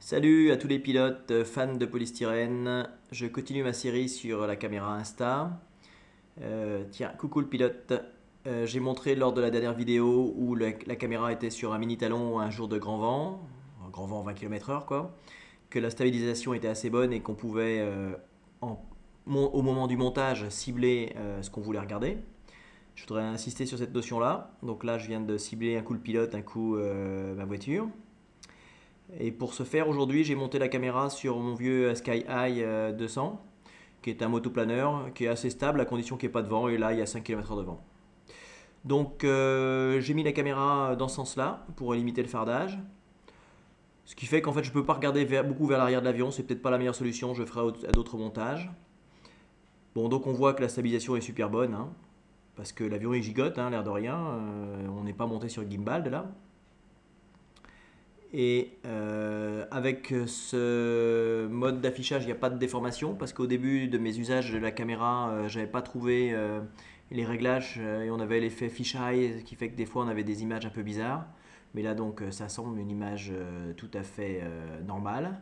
Salut à tous les pilotes fans de polystyrène. Je continue ma série sur la caméra Insta. Tiens, coucou le pilote. J'ai montré lors de la dernière vidéo où la caméra était sur un mini talon un jour de grand vent 20 km/h quoi, que la stabilisation était assez bonne et qu'on pouvait au moment du montage cibler ce qu'on voulait regarder. Je voudrais insister sur cette notion là. Donc là je viens de cibler un coup le pilote, un coup ma voiture. Et pour ce faire, aujourd'hui, j'ai monté la caméra sur mon vieux Sky High 200, qui est un motoplaneur, qui est assez stable à condition qu'il n'y ait pas de vent, et là, il y a 5 km/h de vent. Donc, j'ai mis la caméra dans ce sens-là, pour limiter le fardage. Ce qui fait qu'en fait, je ne peux pas regarder beaucoup vers l'arrière de l'avion, c'est peut-être pas la meilleure solution, je ferai d'autres montages. Bon, donc on voit que la stabilisation est super bonne, hein, parce que l'avion il gigote, hein, l'air de rien, on n'est pas monté sur gimbal de là. Et avec ce mode d'affichage, il n'y a pas de déformation parce qu'au début de mes usages de la caméra, j'avais pas trouvé les réglages et on avait l'effet fisheye, ce qui fait que des fois on avait des images un peu bizarres. Mais là donc ça semble une image tout à fait normale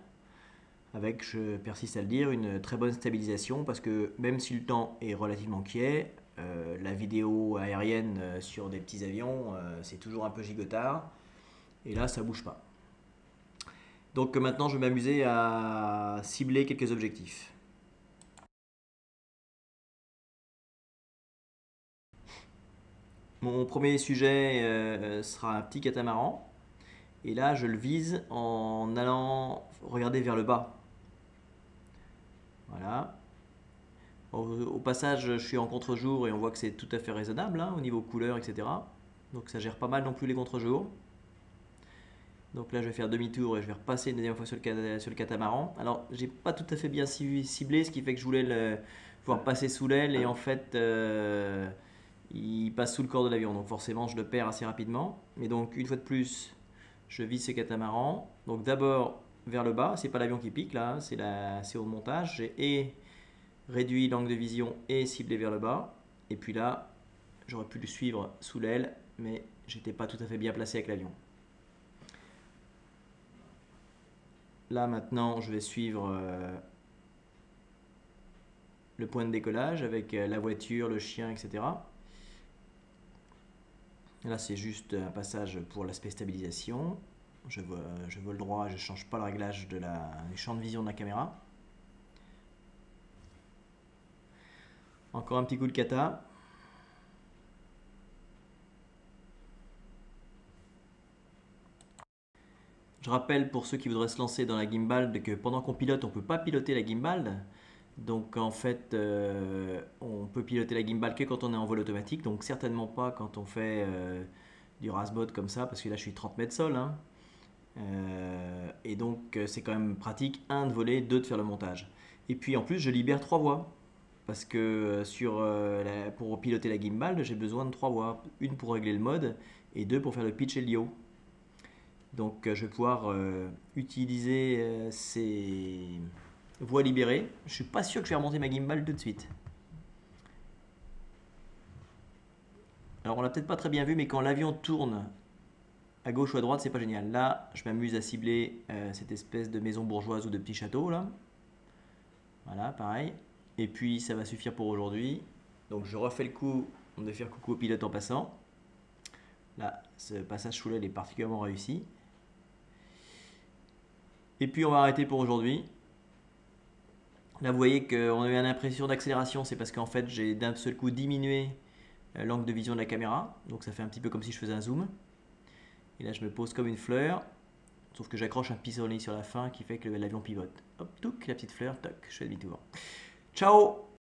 avec, je persiste à le dire, une très bonne stabilisation parce que même si le temps est relativement quiet, la vidéo aérienne sur des petits avions, c'est toujours un peu gigotard et là ça bouge pas. Donc maintenant, je vais m'amuser à cibler quelques objectifs. Mon premier sujet sera un petit catamaran. Et là, je le vise en allant regarder vers le bas. Voilà. Au passage, je suis en contre-jour et on voit que c'est tout à fait raisonnable hein, au niveau couleur, etc. Donc ça gère pas mal non plus les contre-jours. Donc là, je vais faire demi-tour et je vais repasser une deuxième fois sur le catamaran. Alors, j'ai pas tout à fait bien ciblé, ce qui fait que je voulais le voir passer sous l'aile et en fait, il passe sous le corps de l'avion. Donc forcément, je le perds assez rapidement. Mais donc, une fois de plus, je vise ce catamaran. Donc d'abord vers le bas, c'est pas l'avion qui pique là, c'est au montage. J'ai réduit l'angle de vision et ciblé vers le bas. Et puis là, j'aurais pu le suivre sous l'aile, mais j'étais pas tout à fait bien placé avec l'avion. Là maintenant, je vais suivre le point de décollage avec la voiture, le chien, etc. Là, c'est juste un passage pour l'aspect stabilisation. Je vole droit, je ne change pas le réglage du champ de vision de la caméra. Encore un petit coup de kata. Je rappelle pour ceux qui voudraient se lancer dans la gimbal que pendant qu'on pilote, on ne peut pas piloter la gimbal. Donc en fait, on peut piloter la gimbal que quand on est en vol automatique, donc certainement pas quand on fait du rasbot comme ça, parce que là je suis 30 mètres sol. Hein. Et donc c'est quand même pratique, un de voler, deux de faire le montage. Et puis en plus je libère 3 voies, parce que pour piloter la gimbal, j'ai besoin de 3 voies. Une pour régler le mode, et deux pour faire le pitch et le yaw. Donc je vais pouvoir utiliser ces voies libérées. Je suis pas sûr que je vais remonter ma gimbal tout de suite. Alors on l'a peut-être pas très bien vu, mais quand l'avion tourne à gauche ou à droite, c'est pas génial. Là, je m'amuse à cibler cette espèce de maison bourgeoise ou de petit château là. Voilà, pareil. Et puis ça va suffire pour aujourd'hui. Donc je refais le coup de faire coucou au pilote en passant. Là, ce passage sous l'aile est particulièrement réussi. Et puis on va arrêter pour aujourd'hui. Là, vous voyez qu'on a eu une impression d'accélération, c'est parce qu'en fait, j'ai d'un seul coup diminué l'angle de vision de la caméra. Donc ça fait un petit peu comme si je faisais un zoom. Et là, je me pose comme une fleur. Sauf que j'accroche un pissenlit sur la fin qui fait que l'avion pivote. Hop, touc, la petite fleur, toc, je fais demi-tour. Ciao!